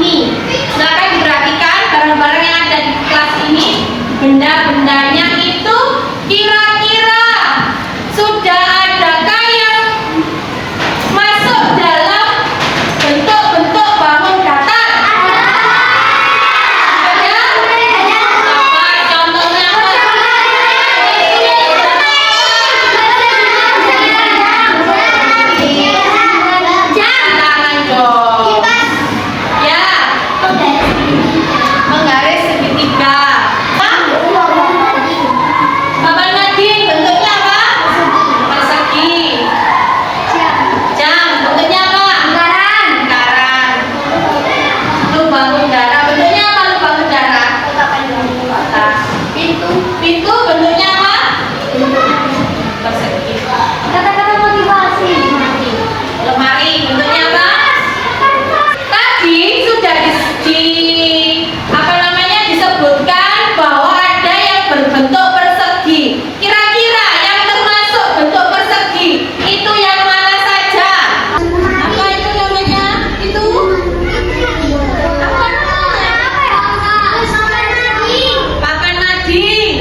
ini. Silakan diperhatikan barang-barang yang ada di kelas ini, benda-bendanya itu kira-kira sudah adakah yang masuk dalam bentuk-bentuk bangun datar? Ada? Apa contohnya? Tangan dong. Ya. Menggaris segitiga. Bapak Nadine, bentuknya apa? Persegi. Jam, bentuknya apa? Lingkaran. Lubang udara, bentuknya apa? Lubang udara. Kotak. Pintu bentuknya apa? Persegi. Kata-kata motivasi. Lemari bentuknya apa? Tadi sudah disebutkan bahwa ada yang berbentuk persegi. Kira-kira yang termasuk bentuk persegi itu yang mana saja? Apa itu namanya? Itu apa namanya? Papan mading.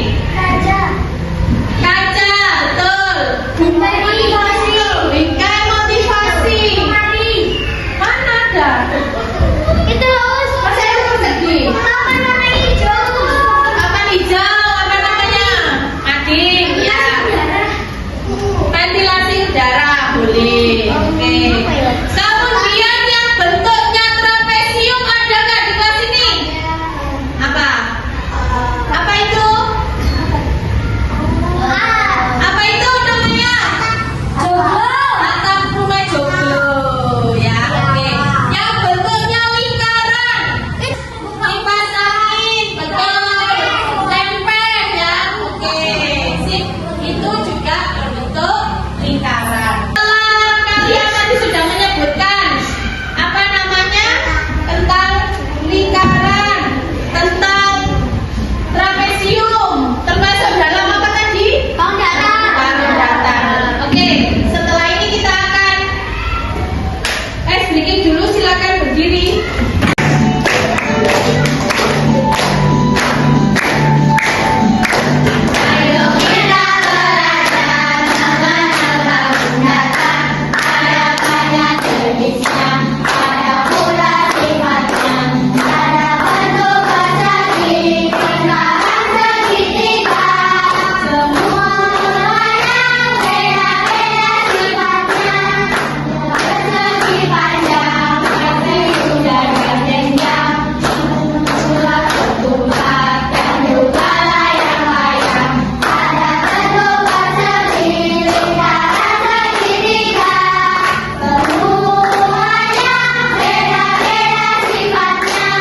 Kaca, betul. Lingkar motivasi. Mana ada? Masih ada persegi. Papan hijau, apa namanya? Mading, ya. Ventilasi udara, boleh. Oke. Kemudian yang bentuknya trapesium ada nggak di kelas ini? Apa? Apa itu? Apa itu namanya? Atap rumah joglo, ya. Oke. Yang bentuknya lingkaran. Kipas angin, betul. Lempeng, ya. Oke. Sip. Itu juga berbentuk lingkaran. Setelah kalian tadi sudah menyebutkan apa namanya tentang lingkaran, tentang trapesium, termasuk dalam apa tadi? Bangun datar. Oke. Setelah ini kita akan breaking dulu. Silakan berdiri. Ayo kita belajar mengenal bundaran. Ada banyak jenisnya, ada pula sifatnya, ada bentuk persegi, lingkaran segitiga. Semuanya beda-beda sifatnya. Persegi panjang, persegi dan berjenjang. Bulat berbulat dan juga layang-layang. Ada bentuk persegi, lingkaran segitiga. Semuanya beda-beda sifatnya.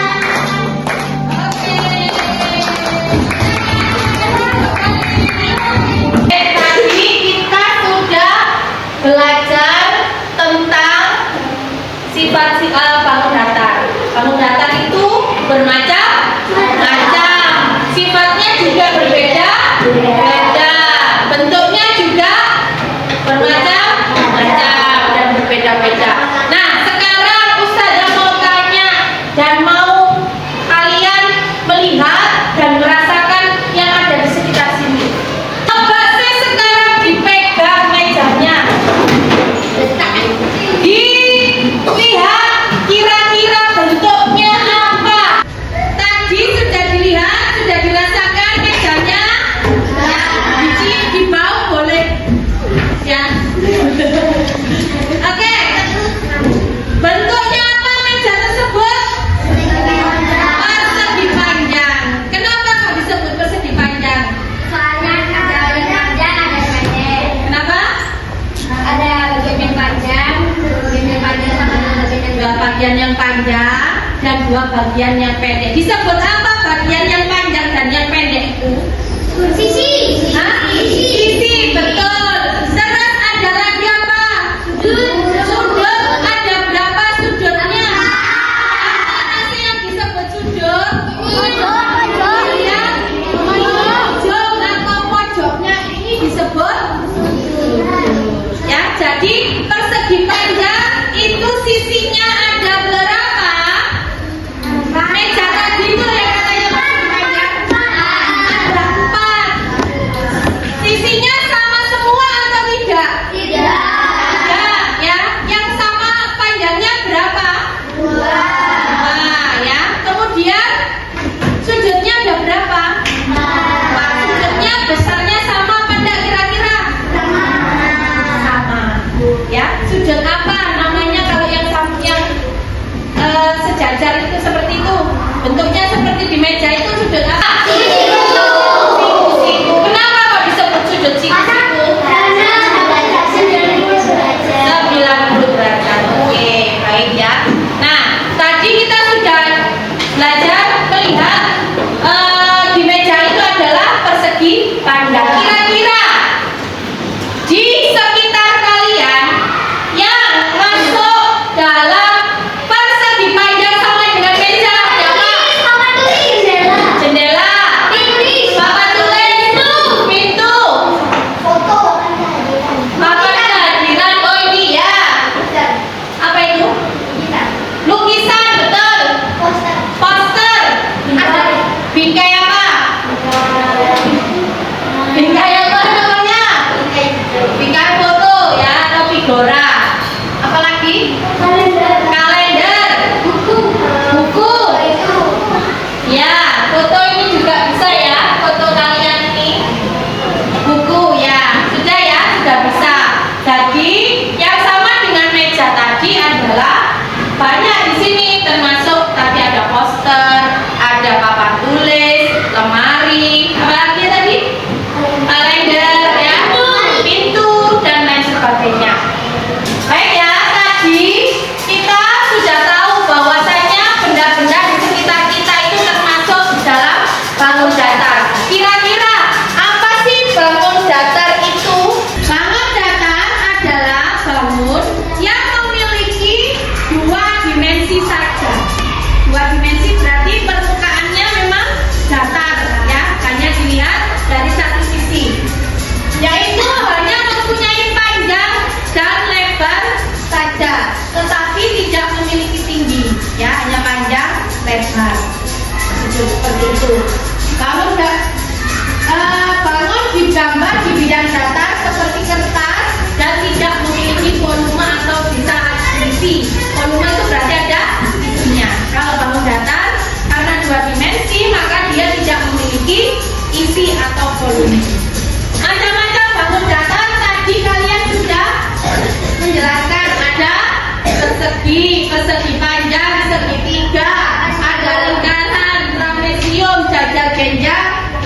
Tadi kita sudah belajar tentang sifat-sifat bangun datar. Bangun datar itu bermacam-macam. Sifatnya juga berbeda-beda. Bentuknya juga bermacam-macam dan berbeda-beda. Nah, sekarang Ustazah mau tanya dan mau kalian melihat dan merasakan yang ada di sekitar sini. Coba sih sekarang dipegang mejanya. Dilihat kira-kira bentuknya apa. Tadi sudah dilihat, sudah dirasakan mejanya. Dibau boleh. Ya. Oke. Bentuknya apa meja tersebut? Persegi panjang. Kenapa kok disebut persegi panjang? Soalnya ada yang panjang, ada yang pendek. Kenapa? Ada bagian yang panjang sama bagian Dua bagian yang panjang dan dua bagian yang pendek. Disebut apa bagian yang panjang dan yang pendek itu? sisi. Hah? Sisi, betul. Terus ada lagi apa? Sudut. Ada berapa sudutnya? Apa sih yang disebut sudut? Iya. Pojok. Nah, pojoknya ini disebut sudut. Ya, jadi persegi panjang itu sisinya ada berapa? volume. Macam-macam bangun datar tadi kalian sudah menjelaskan, ada persegi, persegi panjang, segitiga, ada lingkaran, trapesium, jajak genjang,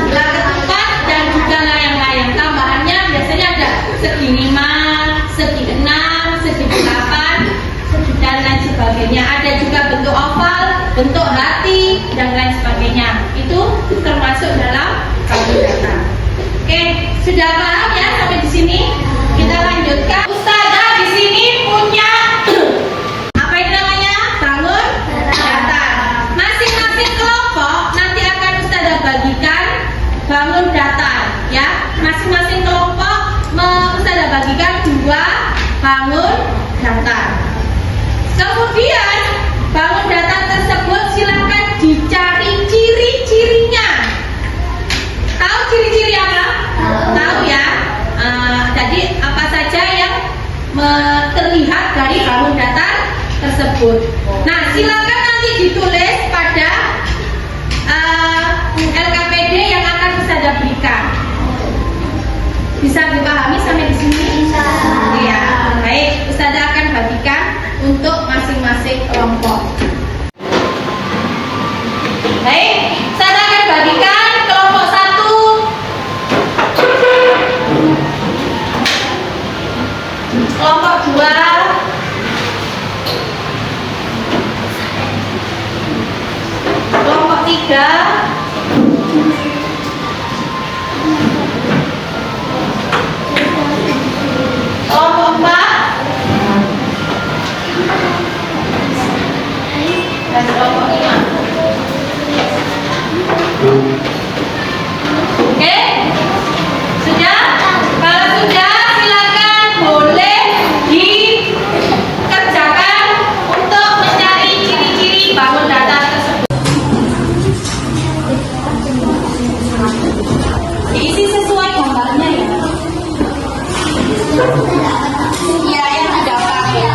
belah ketupat, dan juga layang-layang. Tambahannya biasanya ada segi 5, segi 6, segi 8, dan lain sebagainya. Ada juga bentuk oval, bentuk hati, dan lain sebagainya. Itu termasuk dalam bangun datar. Oke, sudah paham ya sampai di sini? Kita lanjutkan. Ustazah di sini punya apa itu namanya? Bangun datar. Masing-masing kelompok nanti akan Ustazah bagikan bangun datar, ya. Masing-masing kelompok Ustazah bagikan 2 bangun datar. Kemudian bangun datar tersebut silakan dicari ciri-cirinya. Tahu ciri-ciri apa? Tahu ya. Jadi apa saja yang terlihat dari bangun datar tersebut. Nah, silakan nanti ditulis pada LKPD yang akan Ustazah berikan. Bisa dipahami sampai di sini? Bisa. Ya, baik. Ustazah akan bagikan untuk masing-masing kelompok. Baik, Ustazah akan bagikan kelompok 1. Kelompok 2. Kelompok 3. Kelompok 4. Dan kelompok 5. Oke? Sudah? Kalau sudah, silakan boleh dikerjakan untuk mencari ciri-ciri bangun datar tersebut. Diisi sesuai gambarnya ya. Iya, yang didapat ya.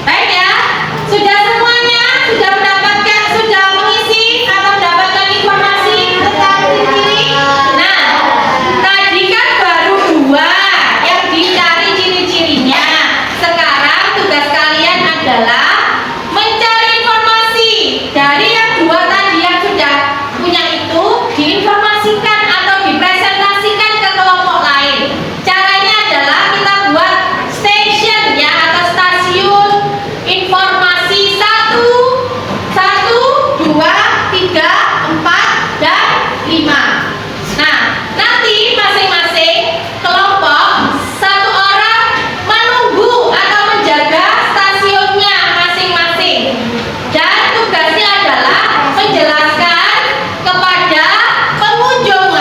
Baik ya, sudah semuanya sudah mendapatkan, sudah mengisi atau mendapatkan informasi tentang ciri-ciri. Nah, tadi kan baru 2 yang dicari ciri-cirinya. Sekarang tugas kalian adalah mencari informasi dari yang 2 tadi yang sudah punya itu, diinformasikan atau dipresentasikan ke kelompok lain. Caranya adalah kita buat station ya, atau stasiun informasi 1, 2, 3, 4, dan 5. Nah, nanti masing-masing kelompok 1 orang menunggu atau menjaga stasiunnya masing-masing. Dan tugasnya adalah menjelaskan kepada pengunjung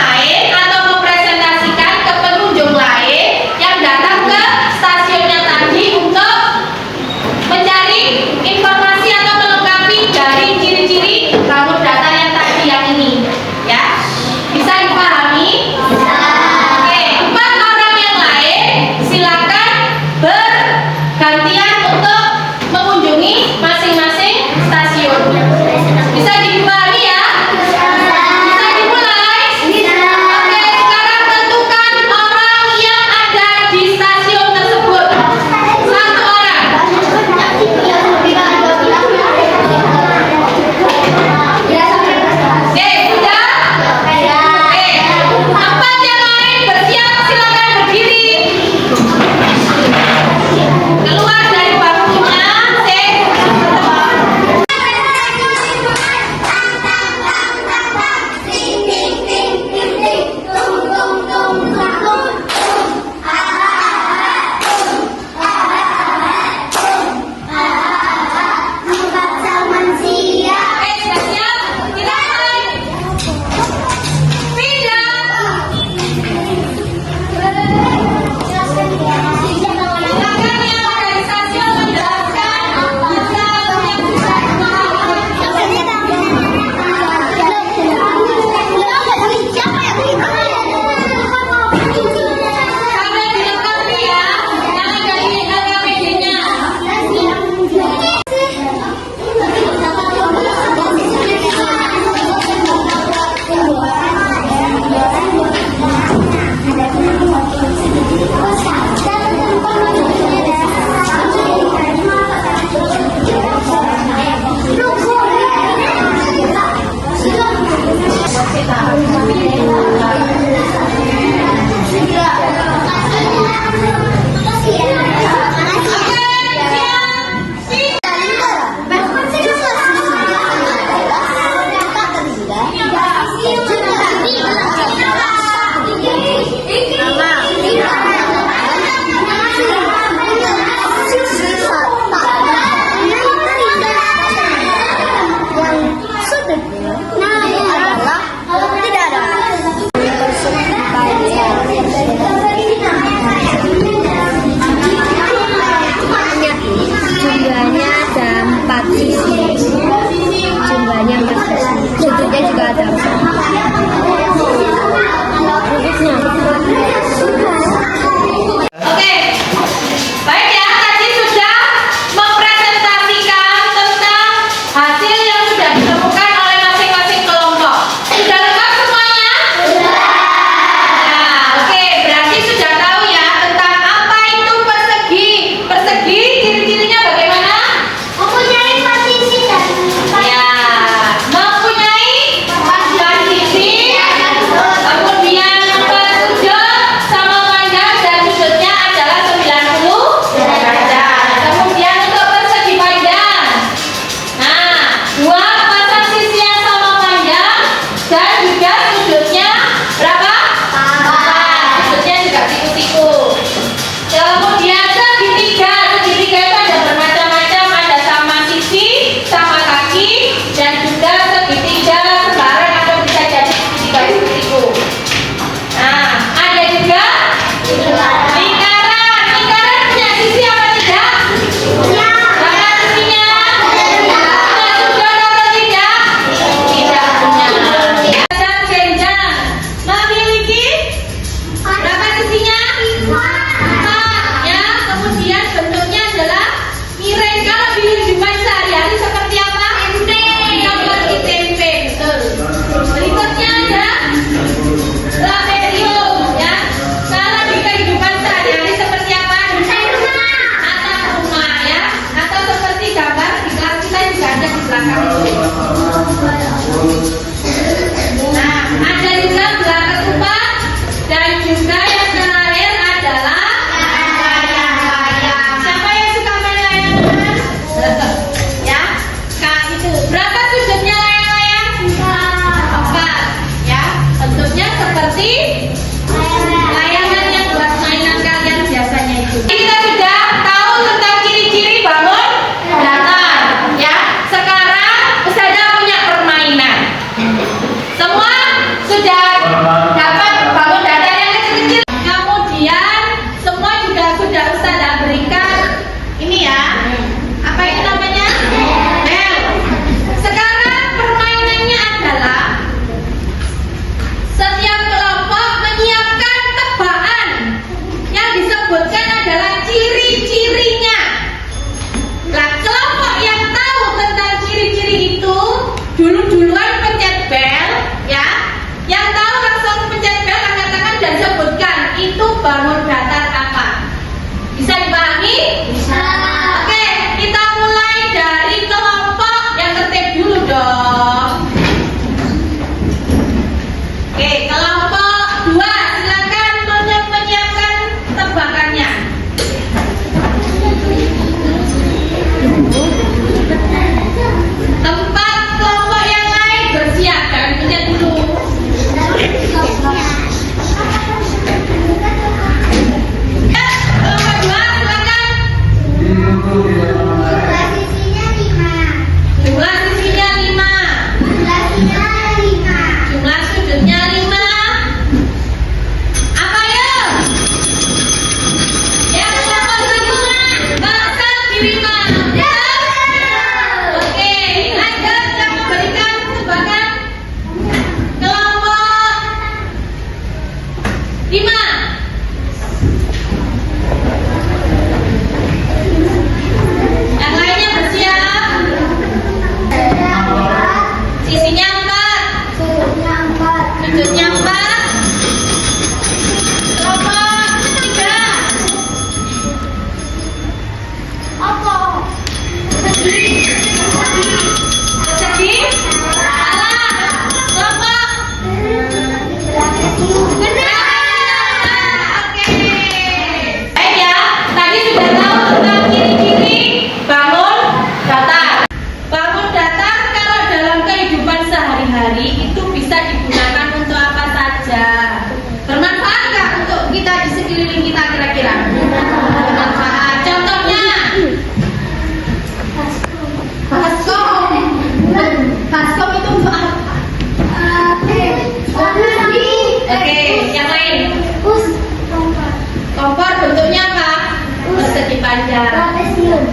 ada.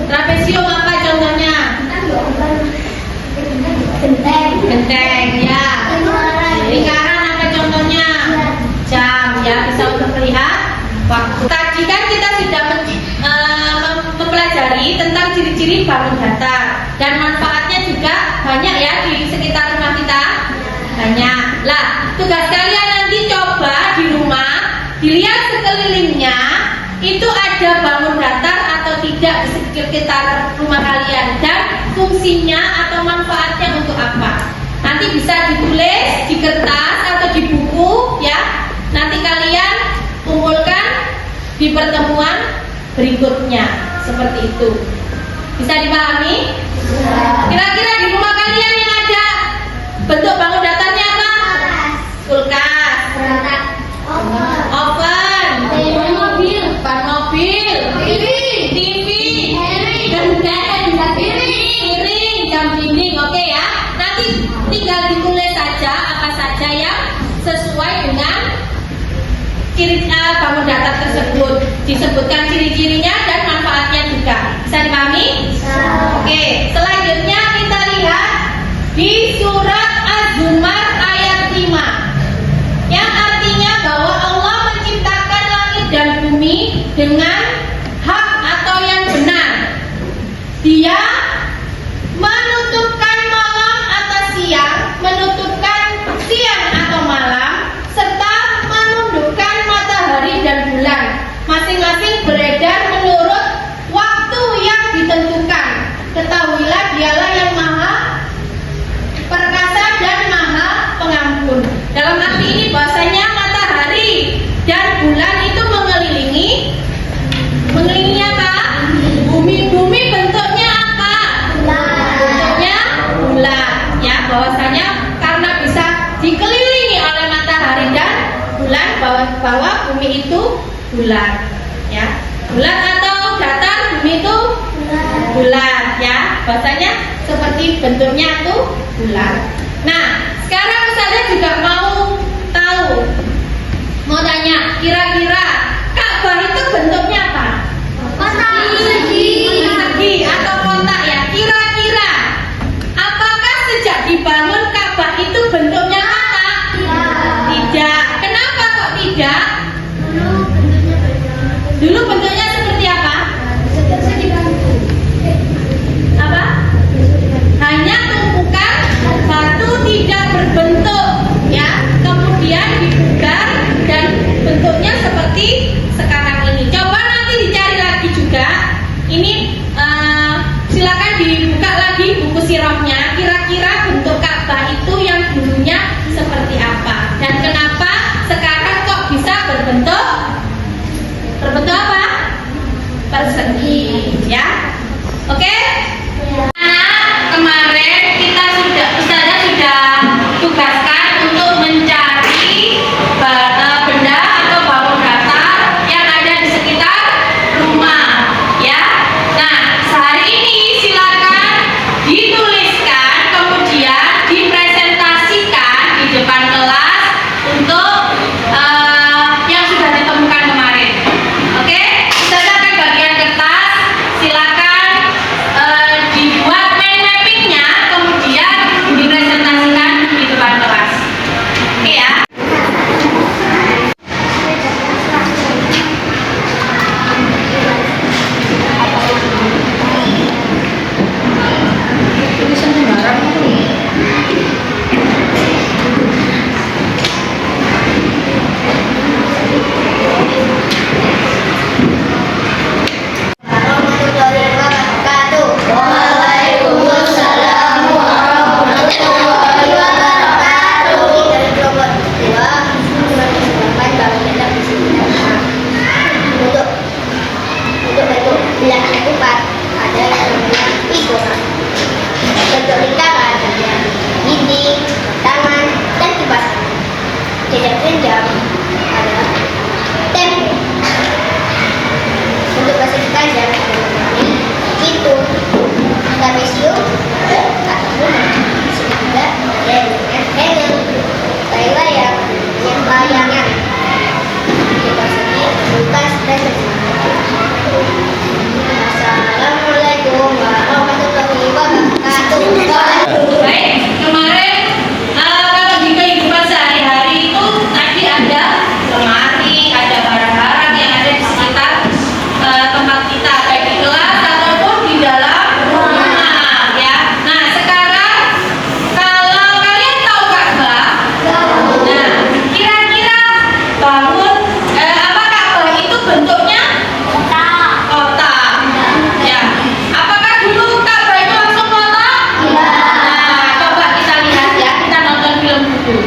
Trapesium apa contohnya? Genteng ya. Lingkaran apa contohnya? Jam ya, bisa untuk melihat waktu. Tadi kan kita sudah mempelajari tentang ciri-ciri bangun datar dan manfaatnya juga banyak ya di sekitar rumah kita. Banyak. Lah, tugas kalian nanti coba di rumah dilihat sekelilingnya itu ada bangun datar atau tidak di sekitar rumah kalian dan fungsinya atau manfaatnya untuk apa. Nanti bisa ditulis di kertas atau di buku ya. Nanti kalian kumpulkan di pertemuan berikutnya seperti itu. Bisa dipahami? Kira-kira di rumah kalian yang ada bentuk bangun datarnya apa? Kulkas, oven, ban mobil, TV, piring, jam dinding. Oke ya. Nanti tinggal ditulis saja apa saja yang sesuai dengan ciri bangun datar tersebut. Disebutkan ciri-cirinya dan manfaatnya juga. Bisa dipahami? Oke. Selanjutnya kita lihat di surat Az-Zumar ayat 5 yang artinya bahwa Allah menciptakan langit dan bumi dengan hak atau yang benar. Dia menutupkan malam atau siang, menutupkan siang atau malam, serta menundukkan matahari dan bulan. Masing-masing beredar menurut waktu yang ditentukan. Ketahuilah dialah yang maha perkasa dan maha pengampun. Dalam arti ini bahasanya matahari dan bulan itu mengelilingi apa? Bumi bentuknya apa? Bentuknya bulan. Ya, bahwasanya karena bisa dikelilingi oleh matahari dan bulan, bahwa bumi itu bulan. Ya, bulan atau datar, bumi itu bulan. Ya, bahwasanya seperti bentuknya itu bulan. Nah, sekarang saya juga mau tahu, mau tanya, kira-kira Ka'bah itu bentuknya apa? Persegi atau kotak ya. Kira-kira apakah sejak dibangun Ka'bah itu bentuknya kotak? Tidak. Kenapa kok tidak? Dulu bentuknya seperti apa? Apa? Hanya tumpukan batu tidak berbentuk ya. Kemudian dibuka lemari, ada barang-barang yang ada di sekitar tempat kita, baik di kelas ataupun di dalam rumah ya. Nah sekarang kalau kalian tahu Ka'bah, nah kira-kira bangun apa Ka'bah itu bentuknya kotak ya. Apakah dulu Ka'bah itu langsung kotak? Nah coba kita lihat ya, kita nonton film dulu.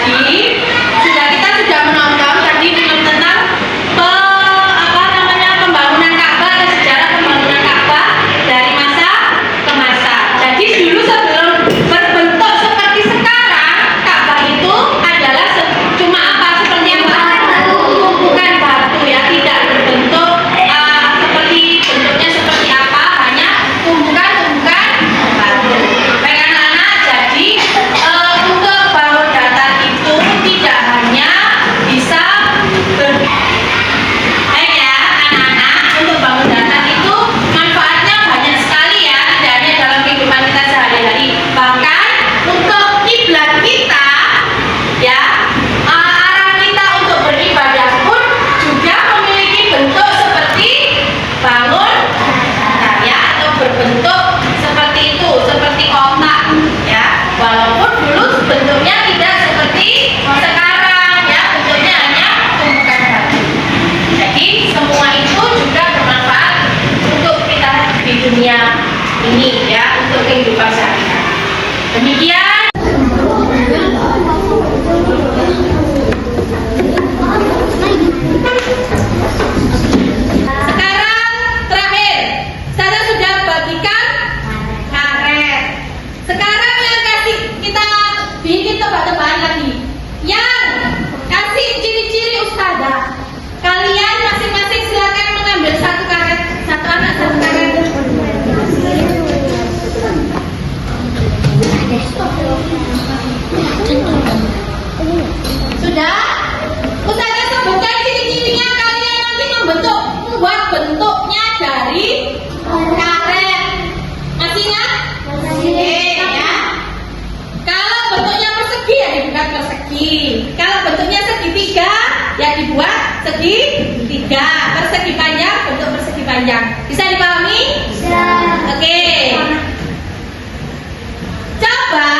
Jadi kita sudah menonton tadi film tentang pembangunan Ka'bah dan sejarah pembangunan Ka'bah dari masa ke masa. Jadi dulu sebelum berbentuk seperti sekarang, Ka'bah itu adalah cuma seperti apa? Tumpukan batu ya, tidak berbentuk seperti bentuknya seperti apa, hanya tumpukan batu. Baik anak-anak, jadi untuk bangun datar itu tidak hanya bisa untuk bangun datar itu manfaatnya banyak sekali ya, tidak hanya dalam kehidupan kita sehari-hari, bahkan untuk kiblat kita ya, arah kita untuk beribadah pun juga memiliki bentuk seperti bangun datar ya, atau berbentuk seperti itu, seperti kotak ya, walaupun dulu bentuknya tidak seperti sekarang ya, bentuknya hanya tumpukan batu. Jadi semua itu juga bermanfaat untuk kita di dunia ini ya, untuk kehidupan sehari-hari. Demikian. Sekarang terakhir, saya sudah bagikan karet. Sekarang yang kasih kita bikin tebak-tebakan lagi. Yang kasih ciri-ciri ustazah. Kalian masing-masing silakan mengambil satu karet, satu anak satu karet. Sudah? Ustazah sebutkan ciri-cirinya, kalian nanti membuat bentuknya dari karet. Masih ingat? Ya. Kalau bentuknya persegi ya dibuat persegi. Kalau bentuknya segitiga ya dibuat segitiga. Persegi panjang, bentuk persegi panjang. Bisa dipahami? Bisa. Oke. Coba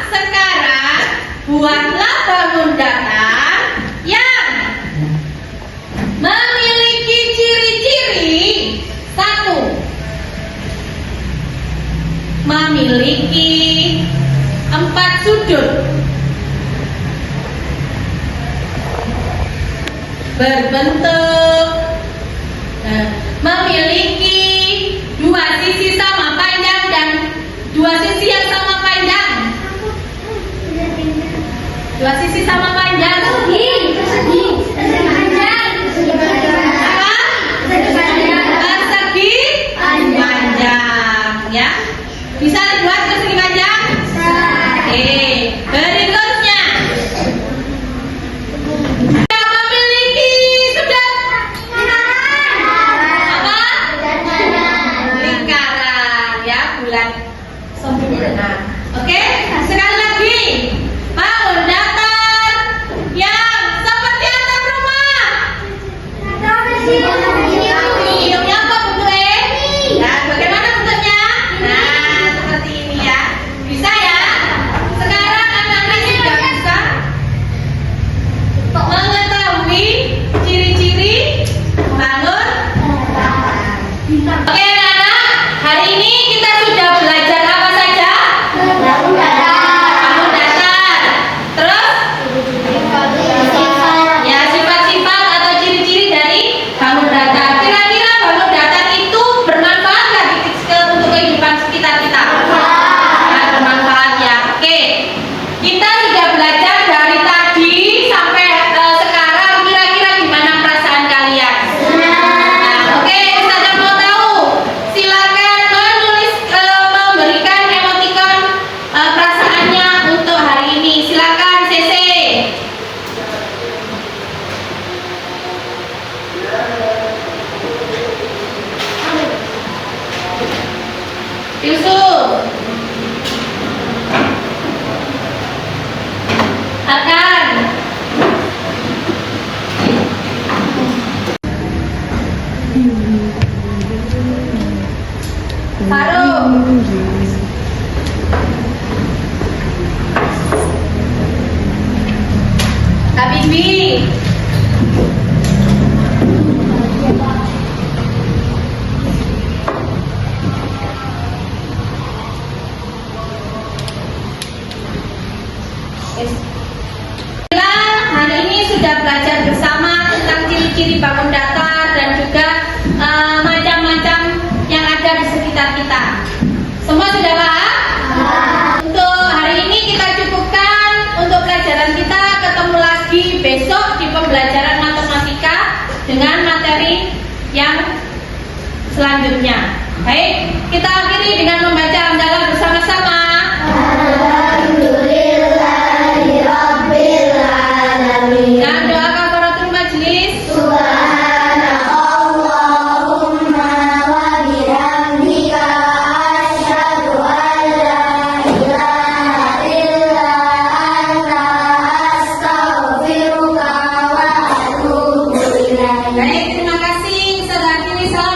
sekarang buatlah bangun datar yang memiliki ciri-ciri. Satu, memiliki 4 sudut, berbentuk, memiliki 2 sisi sama panjang dan 2 sisi yang sama panjang. 2 sisi sama panjang. Persegi panjang ya. Bisa dibuat persegi panjang? Oke, berikutnya yang memiliki sudah apa? Lingkaran ya, bulat sempurna. Oke, sekali lagi bangun datar yang seperti atap rumah. Hidungnya apa bentuknya? Nah, bagaimana bentuknya? Nah, seperti ini ya. Bisa ya? Sekarang anak-anak sudah bisa mengetahui ciri-ciri bangun datar. Oke anak-anak, hari ini kita sudah belajar apa saja? Bangun datar. Terus? Ya, sifat-sifat atau ciri-ciri dari bangun datar. Kira-kira bangun datar itu bermanfaat nggak untuk kehidupan sekitar kita? Nah, bermanfaat ya. Oke, kita sudah belajar dari tadi sampai sekarang. Kira-kira gimana perasaan kalian? Nah, oke, Ustaz Yusuf, Arkan, Farum, Habibi, hari ini sudah belajar bersama tentang ciri-ciri bangun datar dan juga macam-macam yang ada di sekitar kita. Semua sudah paham? Untuk hari ini kita cukupkan untuk pelajaran kita. Ketemu lagi besok di pembelajaran matematika dengan materi yang selanjutnya. Baik, kita akhiri dengan membaca hamdalah bersama-sama. Dan doa kafaratul majlis. Baik, terima kasih. Kita akhiri.